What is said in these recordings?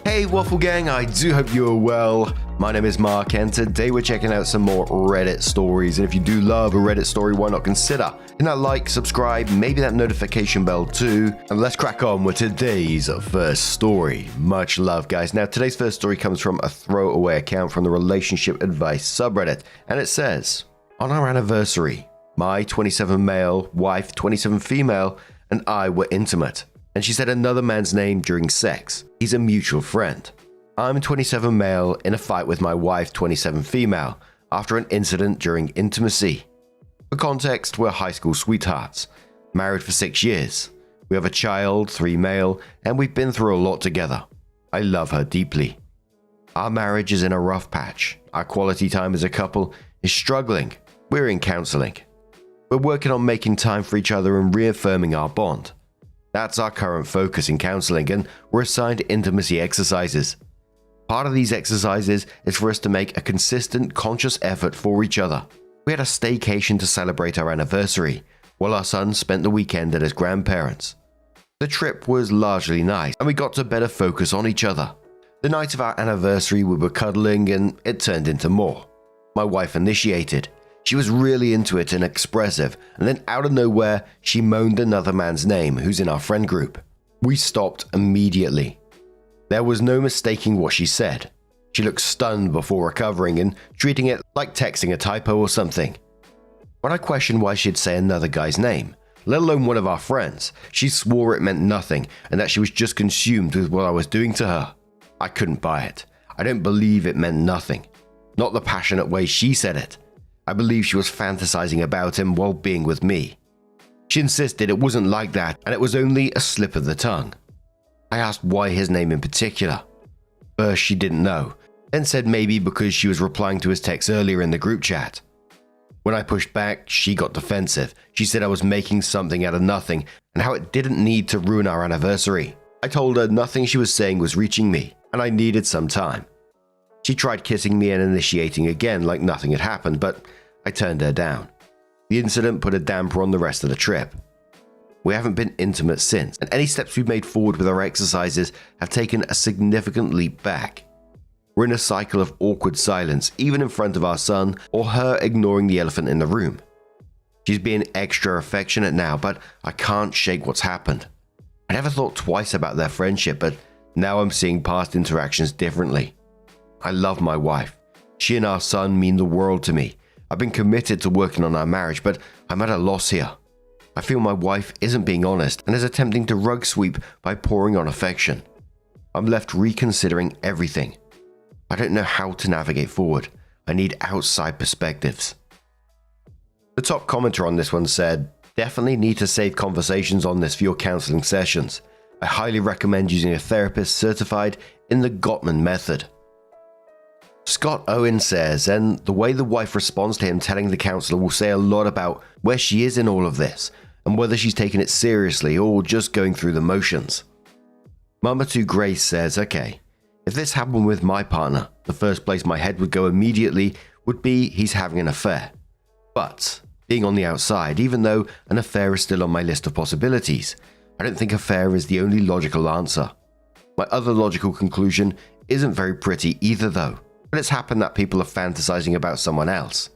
Hey Waffle Gang, I do hope you are well. My name is Mark and today we're checking out some more Reddit stories. And if you do love a Reddit story, why not consider hitting that like, subscribe, maybe that notification bell too. And let's crack on with today's first story. Much love, guys. Now today's first story comes from a throwaway account from the relationship advice subreddit. And it says, on our anniversary, my 27 male, wife 27 female, and I were intimate. And she said another man's name during sex. He's a mutual friend. I'm 27 male in a fight with my wife 27 female after an incident during intimacy. For context, we're high school sweethearts, married for 6 years. We have a child, 3 male, and we've been through a lot together. I love her deeply. Our marriage is in a rough patch. Our quality time as a couple is struggling. We're in counseling. We're working on making time for each other and reaffirming our bond. That's our current focus in counseling, and we're assigned intimacy exercises. Part of these exercises is for us to make a consistent, conscious effort for each other. We had a staycation to celebrate our anniversary, while our son spent the weekend at his grandparents'. The trip was largely nice, and we got to better focus on each other. The night of our anniversary, we were cuddling, and it turned into more. My wife initiated. She was really into it and expressive, and then out of nowhere, she moaned another man's name who's in our friend group. We stopped immediately. There was no mistaking what she said. She looked stunned before recovering and treating it like texting a typo or something. When I questioned why she'd say another guy's name, let alone one of our friends, she swore it meant nothing and that she was just consumed with what I was doing to her. I couldn't buy it. I don't believe it meant nothing. Not the passionate way she said it. I believe she was fantasizing about him while being with me. She insisted it wasn't like that and it was only a slip of the tongue. I asked why his name in particular. First she didn't know, then said maybe because she was replying to his text earlier in the group chat. When I pushed back, she got defensive. She said I was making something out of nothing and how it didn't need to ruin our anniversary. I told her nothing she was saying was reaching me and I needed some time. She tried kissing me and initiating again like nothing had happened, but I turned her down. The incident put a damper on the rest of the trip. We haven't been intimate since, and any steps we've made forward with our exercises have taken a significant leap back. We're in a cycle of awkward silence, even in front of our son, or her ignoring the elephant in the room. She's being extra affectionate now, but I can't shake what's happened. I never thought twice about their friendship, but now I'm seeing past interactions differently. I love my wife. She and our son mean the world to me. I've been committed to working on our marriage, but I'm at a loss here. I feel my wife isn't being honest and is attempting to rug sweep by pouring on affection. I'm left reconsidering everything. I don't know how to navigate forward. I need outside perspectives. The top commenter on this one said, definitely need to save conversations on this for your counseling sessions. I highly recommend using a therapist certified in the Gottman method. Scott Owen says, and the way the wife responds to him telling the counselor will say a lot about where she is in all of this and whether she's taking it seriously or just going through the motions. Mama 2 Grace says, okay, if this happened with my partner, the first place my head would go immediately would be he's having an affair. But being on the outside, even though an affair is still on my list of possibilities, I don't think affair is the only logical answer. My other logical conclusion isn't very pretty either though. But it's happened that people are fantasizing about someone else.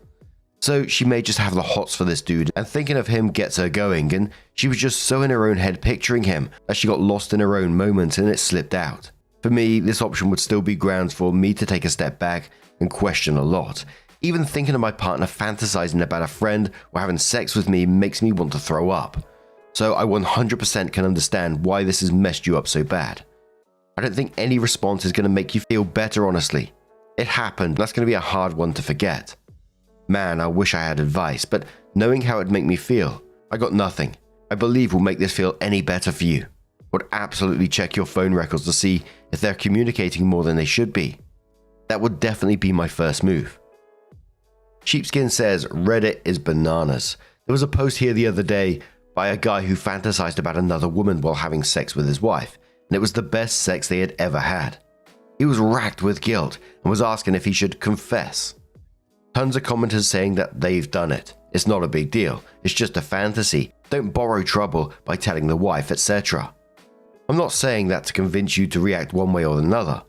So she may just have the hots for this dude and thinking of him gets her going, and she was just so in her own head picturing him that she got lost in her own moment and it slipped out. For me, this option would still be grounds for me to take a step back and question a lot. Even thinking of my partner fantasizing about a friend or having sex with me makes me want to throw up. So I 100% can understand why this has messed you up so bad. I don't think any response is going to make you feel better, honestly. It happened, that's going to be a hard one to forget. Man, I wish I had advice, but knowing how it'd make me feel, I got nothing. I believe will make this feel any better for you. Would absolutely check your phone records to see if they're communicating more than they should be. That would definitely be my first move. Sheepskin says, Reddit is bananas. There was a post here the other day by a guy who fantasized about another woman while having sex with his wife, and it was the best sex they had ever had. He was racked with guilt and was asking if he should confess. Tons of commenters saying that they've done it. It's not a big deal. It's just a fantasy. Don't borrow trouble by telling the wife, etc. I'm not saying that to convince you to react one way or another.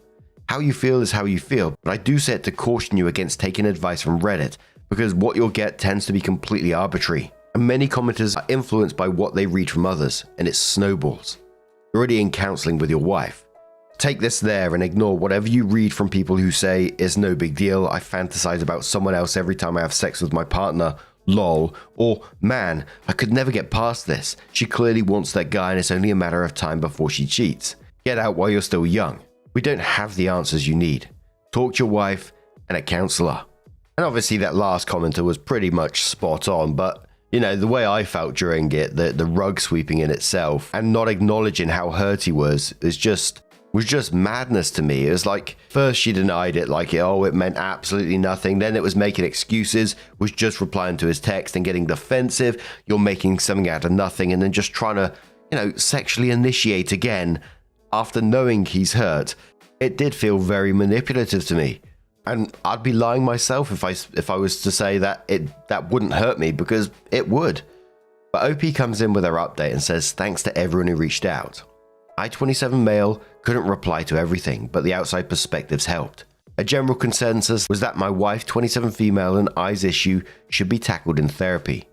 How you feel is how you feel, but I do say it to caution you against taking advice from Reddit, because what you'll get tends to be completely arbitrary, and many commenters are influenced by what they read from others, and it snowballs. You're already in counseling with your wife. Take this there and ignore whatever you read from people who say, "It's no big deal, I fantasize about someone else every time I have sex with my partner, lol," or "Man, I could never get past this, she clearly wants that guy and it's only a matter of time before she cheats." Get out while you're still young. We don't have the answers you need. Talk to your wife and a counselor. And obviously that last commenter was pretty much spot on, but the way I felt during it, the rug sweeping in itself and not acknowledging how hurt he was just madness to me. It was like, first she denied it like, it meant absolutely nothing. Then it was making excuses, was just replying to his text and getting defensive. You're making something out of nothing, and then just trying to, sexually initiate again after knowing he's hurt. It did feel very manipulative to me. And I'd be lying myself if I was to say that that wouldn't hurt me, because it would. But OP comes in with her update and says, "Thanks to everyone who reached out. I, 27 male, couldn't reply to everything, but the outside perspectives helped. A general consensus was that my wife, 27 female, and I's issue should be tackled in therapy.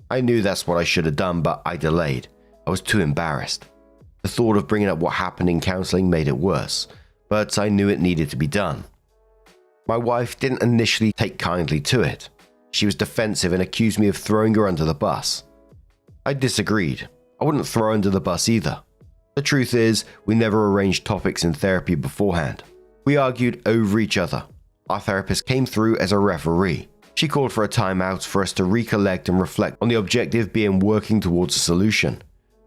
I knew that's what I should have done, but I delayed. I was too embarrassed. The thought of bringing up what happened in counseling made it worse, but I knew it needed to be done. My wife didn't initially take kindly to it. She was defensive and accused me of throwing her under the bus. I disagreed. I wouldn't throw her under the bus either. The truth is, we never arranged topics in therapy beforehand. We argued over each other. Our therapist came through as a referee. She called for a timeout for us to recollect and reflect on the objective being working towards a solution,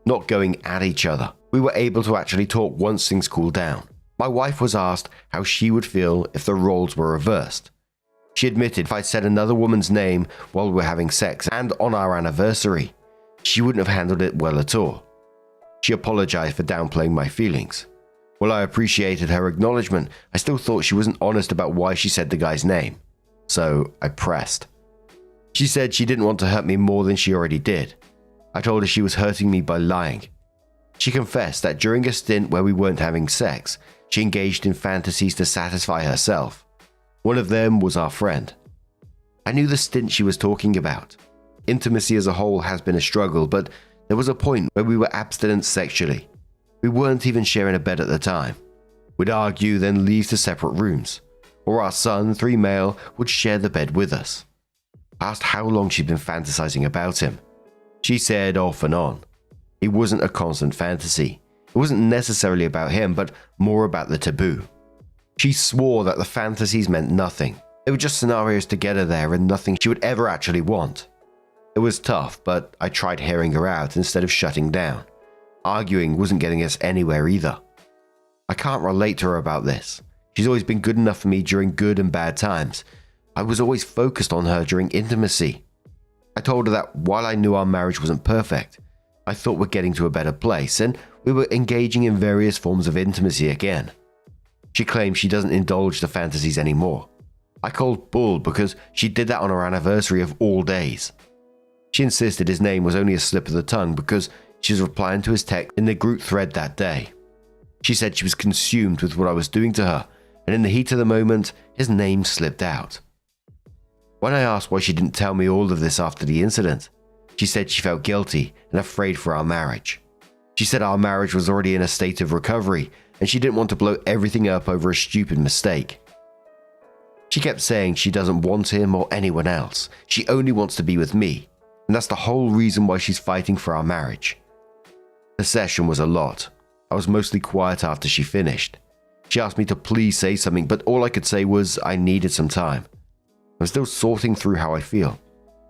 not going at each other. We were able to actually talk once things cooled down. My wife was asked how she would feel if the roles were reversed. She admitted if I'd said another woman's name while we were having sex and on our anniversary, she wouldn't have handled it well at all. She apologized for downplaying my feelings. While I appreciated her acknowledgement, I still thought she wasn't honest about why she said the guy's name. So I pressed. She said she didn't want to hurt me more than she already did. I told her she was hurting me by lying. She confessed that during a stint where we weren't having sex, she engaged in fantasies to satisfy herself. One of them was our friend. I knew the stint she was talking about. Intimacy as a whole has been a struggle, but there was a point where we were abstinent sexually. We weren't even sharing a bed at the time. We'd argue, then leave to separate rooms. Or our son, 3 male, would share the bed with us. I asked how long she'd been fantasizing about him. She said off and on. It wasn't a constant fantasy. It wasn't necessarily about him, but more about the taboo. She swore that the fantasies meant nothing. They were just scenarios to get her there and nothing she would ever actually want. It was tough, but I tried hearing her out instead of shutting down. Arguing wasn't getting us anywhere either. I can't relate to her about this. She's always been good enough for me during good and bad times. I was always focused on her during intimacy. I told her that while I knew our marriage wasn't perfect, I thought we're getting to a better place and we were engaging in various forms of intimacy again. She claims she doesn't indulge the fantasies anymore. I called bull because she did that on her anniversary of all days. She insisted his name was only a slip of the tongue because she was replying to his text in the group thread that day. She said she was consumed with what I was doing to her, and in the heat of the moment, his name slipped out. When I asked why she didn't tell me all of this after the incident, she said she felt guilty and afraid for our marriage. She said our marriage was already in a state of recovery, and she didn't want to blow everything up over a stupid mistake. She kept saying she doesn't want him or anyone else. She only wants to be with me, and that's the whole reason why she's fighting for our marriage. The session was a lot. I was mostly quiet after she finished. She asked me to please say something, but all I could say was I needed some time. I'm still sorting through how I feel.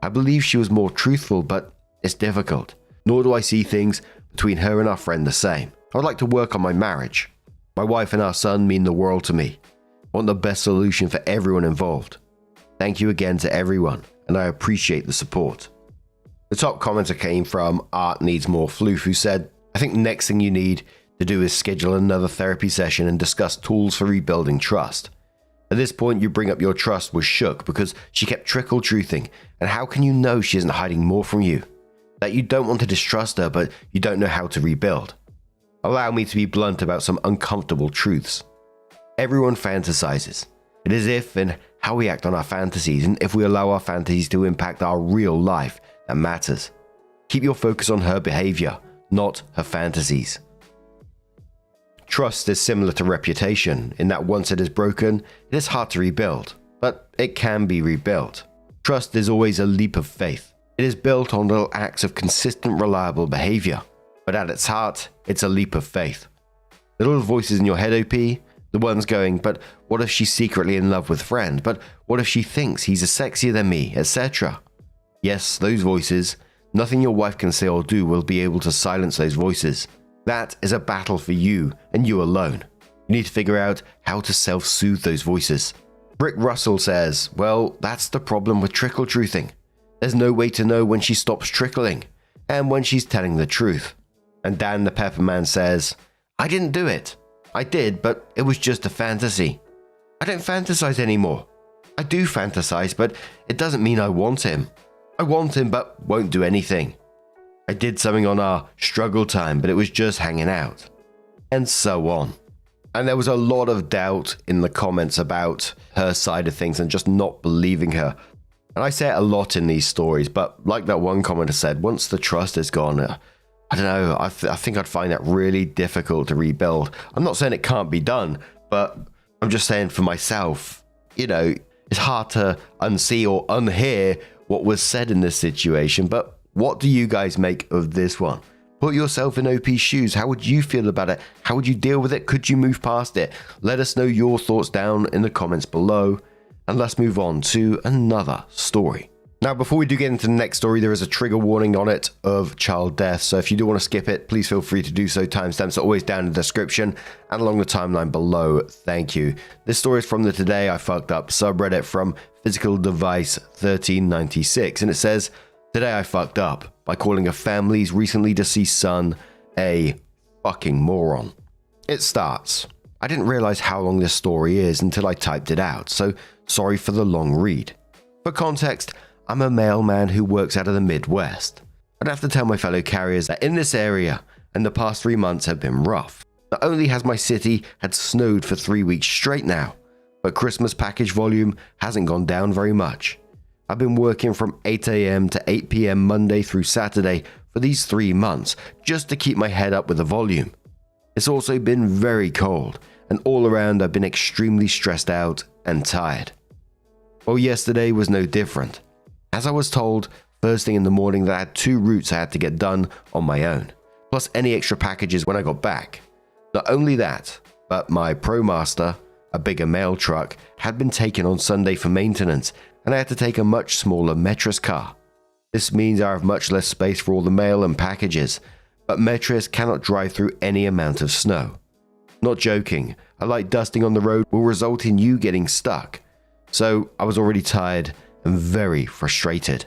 I believe she was more truthful, but it's difficult. Nor do I see things between her and our friend the same. I would like to work on my marriage. My wife and our son mean the world to me. I want the best solution for everyone involved. Thank you again to everyone, and I appreciate the support. The top commenter came from Art Needs More Floof, who said, I think next thing you need to do is schedule another therapy session and discuss tools for rebuilding trust. At this point, you bring up your trust was shook because she kept trickle-truthing, and how can you know she isn't hiding more from you? That you don't want to distrust her, but you don't know how to rebuild. Allow me to be blunt about some uncomfortable truths. Everyone fantasizes. It is if and how we act on our fantasies, and if we allow our fantasies to impact our real life, that matters. Keep your focus on her behavior, not her fantasies. Trust is similar to reputation, in that once it is broken, it is hard to rebuild, but it can be rebuilt. Trust is always a leap of faith. It is built on little acts of consistent, reliable behavior, but at its heart, it's a leap of faith. The little voices in your head, OP, the ones going, but what if she's secretly in love with friend? But what if she thinks he's sexier than me, etc.? Yes, those voices. Nothing your wife can say or do will be able to silence those voices. That is a battle for you and you alone. You need to figure out how to self-soothe those voices. Brick Russell says, well, that's the problem with trickle-truthing. There's no way to know when she stops trickling and when she's telling the truth. And Dan the Pepperman says, I didn't do it. I did, but it was just a fantasy. I don't fantasize anymore. I do fantasize, but it doesn't mean I want him. I want him, but won't do anything. I did something on our struggle time, but it was just hanging out. And so on. And there was a lot of doubt in the comments about her side of things and just not believing her. And I say it a lot in these stories, but like that one commenter said, once the trust is gone, I don't know, I think I'd find that really difficult to rebuild. I'm not saying it can't be done, but I'm just saying for myself, it's hard to unsee or unhear what was said in this situation. But what do you guys make of this one? Put yourself in OP's shoes. How would you feel about it? How would you deal with it? Could you move past it? Let us know your thoughts down in the comments below. And let's move on to another story. Now, before we do get into the next story, there is a trigger warning on it of child death. So if you do want to skip it, please feel free to do so. Timestamps are always down in the description and along the timeline below. Thank you. This story is from the Today I Fucked Up subreddit from Physical Device 1396. And it says, Today I fucked up by calling a family's recently deceased son a fucking moron. It starts, I didn't realize how long this story is until I typed it out, so sorry for the long read. For context, I'm a mailman who works out of the Midwest. I'd have to tell my fellow carriers that in this area, and the past 3 months have been rough. Not only has my city had snowed for 3 weeks straight now, but Christmas package volume hasn't gone down very much. I've been working from 8 AM to 8 PM Monday through Saturday for these 3 months just to keep my head up with the volume. It's also been very cold, and all around I've been extremely stressed out and tired. Well, yesterday was no different. As I was told first thing in the morning that I had 2 routes I had to get done on my own, plus any extra packages when I got back. Not only that, but my ProMaster, a bigger mail truck, had been taken on Sunday for maintenance, and I had to take a much smaller Metris car. This means I have much less space for all the mail and packages, but Metris cannot drive through any amount of snow. Not joking, a light dusting on the road will result in you getting stuck. So I was already tired and very frustrated.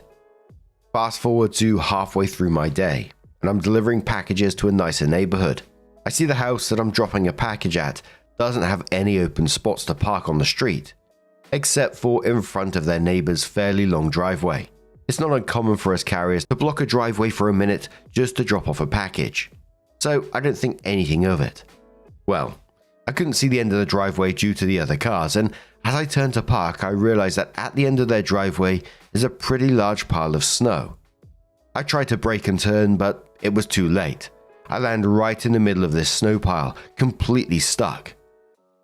Fast forward to halfway through my day, and I'm delivering packages to a nicer neighborhood. I see the house that I'm dropping a package at doesn't have any open spots to park on the street, except for in front of their neighbor's fairly long driveway. It's not uncommon for us carriers to block a driveway for a minute just to drop off a package, so I don't think anything of it. Well, I couldn't see the end of the driveway due to the other cars, and as I turned to park, I realized that at the end of their driveway is a pretty large pile of snow. I tried to brake and turn, but it was too late. I land right in the middle of this snow pile, completely stuck.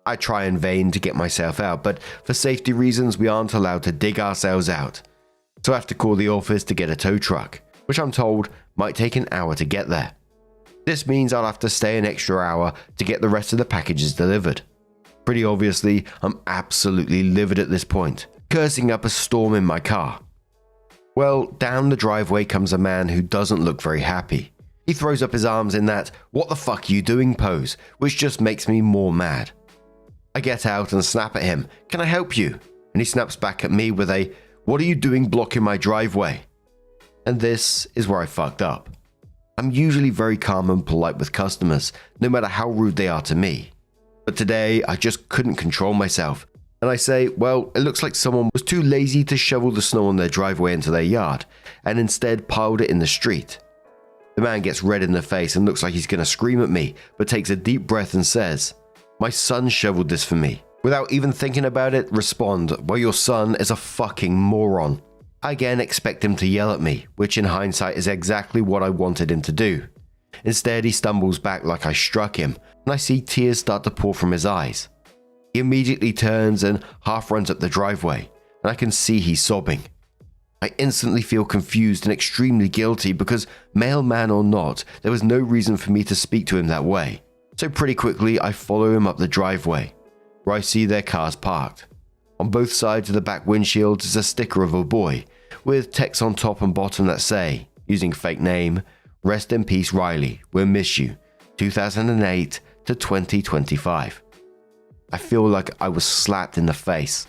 I try in vain to get myself out, but for safety reasons we aren't allowed to dig ourselves out. So I have to call the office to get a tow truck, which I'm told might take an hour to get there. This means I'll have to stay an extra hour to get the rest of the packages delivered. Pretty obviously, I'm absolutely livid at this point, cursing up a storm in my car. Well, down the driveway comes a man who doesn't look very happy. He throws up his arms in that "what the fuck you doing" pose, which just makes me more mad. I get out and snap at him, "Can I help you?" And he snaps back at me with a "what are you doing blocking my driveway?" And this is where I fucked up. I'm usually very calm and polite with customers, no matter how rude they are to me. But today I just couldn't control myself, and I say, well, it looks like someone was too lazy to shovel the snow on their driveway into their yard, and instead piled it in the street. The man gets red in the face and looks like he's going to scream at me, but takes a deep breath and says, "My son shoveled this for me." Without even thinking about it, respond, "Well, your son is a fucking moron." I again expect him to yell at me, which in hindsight is exactly what I wanted him to do. Instead, he stumbles back like I struck him, and I see tears start to pour from his eyes. He immediately turns and half runs up the driveway, and I can see he's sobbing. I instantly feel confused and extremely guilty because, mailman or not, there was no reason for me to speak to him that way. So pretty quickly, I follow him up the driveway, where I see their cars parked. On both sides of the back windshields is a sticker of a boy, with text on top and bottom that say, using fake name, "Rest in peace Riley, we'll miss you, 2008 to 2025. I feel like I was slapped in the face.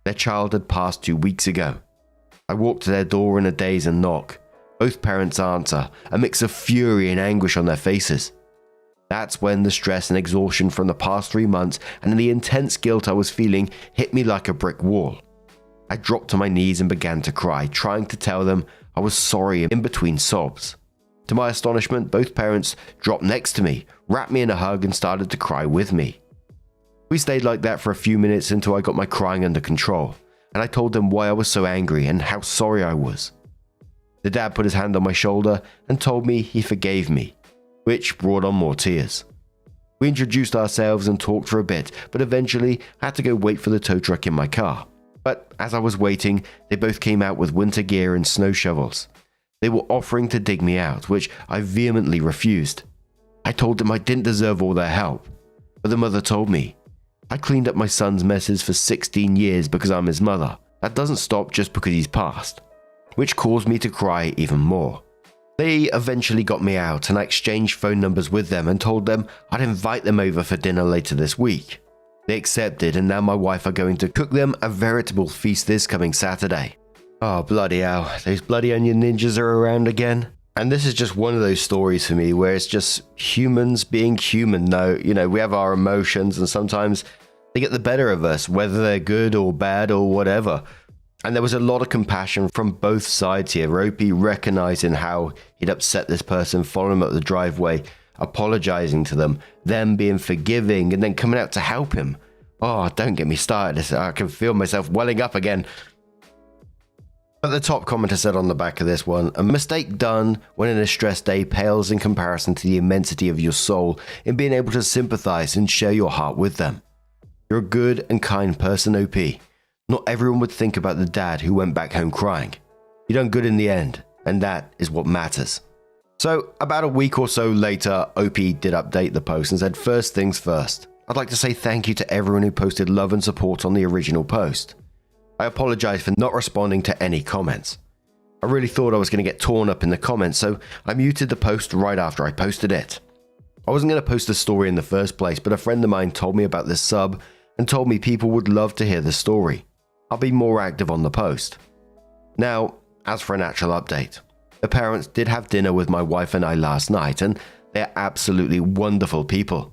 Their child had passed 2 weeks ago. I walk to their door in a daze and knock. Both parents answer, a mix of fury and anguish on their faces. That's when the stress and exhaustion from the past 3 months and the intense guilt I was feeling hit me like a brick wall. I dropped to my knees and began to cry, trying to tell them I was sorry in between sobs. To my astonishment, both parents dropped next to me, wrapped me in a hug and started to cry with me. We stayed like that for a few minutes until I got my crying under control, and I told them why I was so angry and how sorry I was. The dad put his hand on my shoulder and told me he forgave me, which brought on more tears. We introduced ourselves and talked for a bit, but eventually I had to go wait for the tow truck in my car. But as I was waiting, they both came out with winter gear and snow shovels. They were offering to dig me out, which I vehemently refused. I told them I didn't deserve all their help, but the mother told me, "I cleaned up my son's messes for 16 years because I'm his mother. That doesn't stop just because he's passed," which caused me to cry even more. They eventually got me out and I exchanged phone numbers with them and told them I'd invite them over for dinner later this week. They accepted and now my wife are going to cook them a veritable feast this coming Saturday. Oh, bloody hell, those bloody onion ninjas are around again. And this is just one of those stories for me where it's just humans being human. No, we have our emotions and sometimes they get the better of us, whether they're good or bad or whatever. And there was a lot of compassion from both sides here. Ropey recognizing how he'd upset this person, following him up the driveway, apologizing to them being forgiving, and then coming out to help him. Oh, don't get me started. I can feel myself welling up again. But the top commenter said on the back of this one, "A mistake done when in a stressed day pales in comparison to the immensity of your soul in being able to sympathize and share your heart with them. You're a good and kind person, OP. Not everyone would think about the dad who went back home crying. You done good in the end, and that is what matters." So, about a week or so later, OP did update the post and said, "First things first, I'd like to say thank you to everyone who posted love and support on the original post. I apologize for not responding to any comments. I really thought I was going to get torn up in the comments, so I muted the post right after I posted it. I wasn't going to post the story in the first place, but a friend of mine told me about this sub and told me people would love to hear the story. I'll be more active on the post. Now, as for an actual update, the parents did have dinner with my wife and I last night, and they're absolutely wonderful people.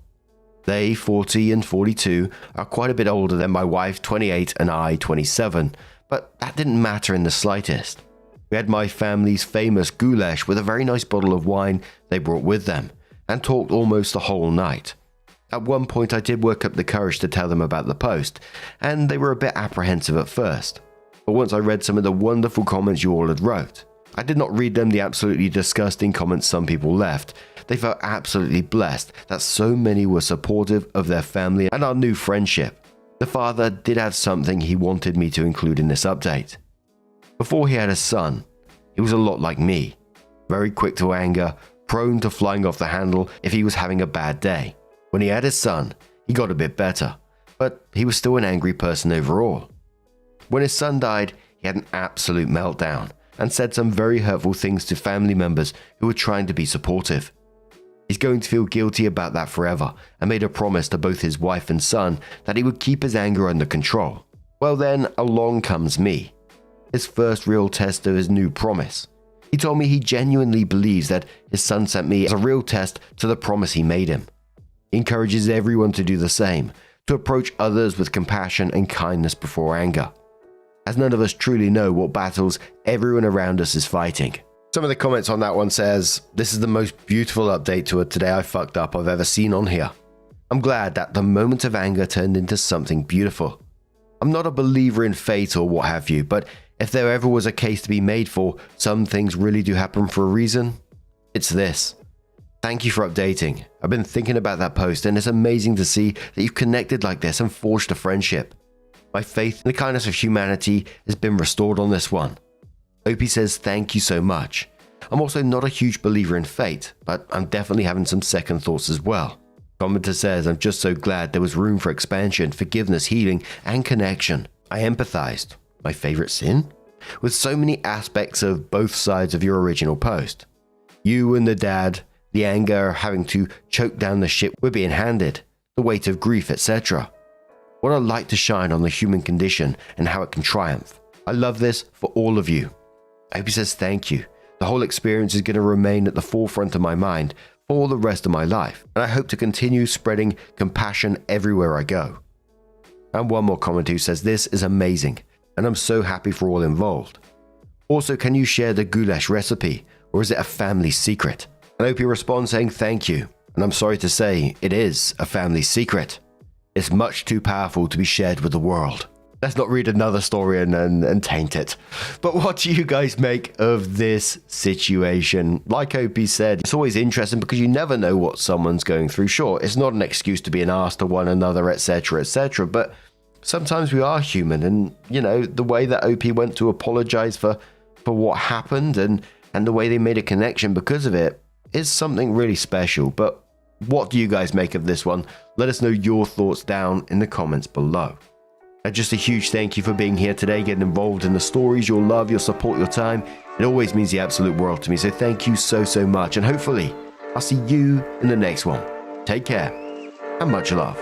They, 40 and 42, are quite a bit older than my wife, 28, and I, 27, but that didn't matter in the slightest. We had my family's famous goulash with a very nice bottle of wine they brought with them, and talked almost the whole night. At one point I did work up the courage to tell them about the post, and they were a bit apprehensive at first. But once I read some of the wonderful comments you all had wrote, I did not read them the absolutely disgusting comments some people left. They felt absolutely blessed that so many were supportive of their family and our new friendship. The father did have something he wanted me to include in this update. Before he had a son, he was a lot like me. Very quick to anger, prone to flying off the handle if he was having a bad day. When he had his son, he got a bit better, but he was still an angry person overall. When his son died, he had an absolute meltdown and said some very hurtful things to family members who were trying to be supportive. He's going to feel guilty about that forever and made a promise to both his wife and son that he would keep his anger under control. Well then, along comes me, his first real test of his new promise. He told me he genuinely believes that his son sent me as a real test to the promise he made him. He encourages everyone to do the same, to approach others with compassion and kindness before anger, as none of us truly know what battles everyone around us is fighting. Some of the comments on that one says, "This is the most beautiful update to a Today I Fucked Up I've ever seen on here. I'm glad that the moment of anger turned into something beautiful. I'm not a believer in fate or what have you, but if there ever was a case to be made for some things really do happen for a reason, it's this. Thank you for updating. I've been thinking about that post and it's amazing to see that you've connected like this and forged a friendship. My faith in the kindness of humanity has been restored on this one." Opie says thank you so much. I'm also not a huge believer in fate, but I'm definitely having some second thoughts as well. Commenter says, "I'm just so glad there was room for expansion, forgiveness, healing, and connection. I empathized, my favorite sin, with so many aspects of both sides of your original post. You and the dad, the anger, having to choke down the shit we're being handed, the weight of grief, etc. What a light to shine on the human condition and how it can triumph. I love this for all of you." Opie says thank you. The whole experience is going to remain at the forefront of my mind for the rest of my life, and I hope to continue spreading compassion everywhere I go. And one more comment who says, "This is amazing, and I'm so happy for all involved. Also, can you share the goulash recipe, or is it a family secret?" And Opie responds saying thank you, and I'm sorry to say, it is a family secret. It's much too powerful to be shared with the world. Let's not read another story and taint it. But what do you guys make of this situation? Like Opie said, it's always interesting because you never know what someone's going through. Sure, it's not an excuse to be an arse to one another, etc., etc., but sometimes we are human, and, you know, the way that Opie went to apologize for what happened and the way they made a connection because of it is something really special. But what do you guys make of this one? Let us know your thoughts down in the comments below. And just a huge thank you for being here today, getting involved in the stories, your love, your support, your time. It always means the absolute world to me. So thank you so, so much. And hopefully I'll see you in the next one. Take care and much love.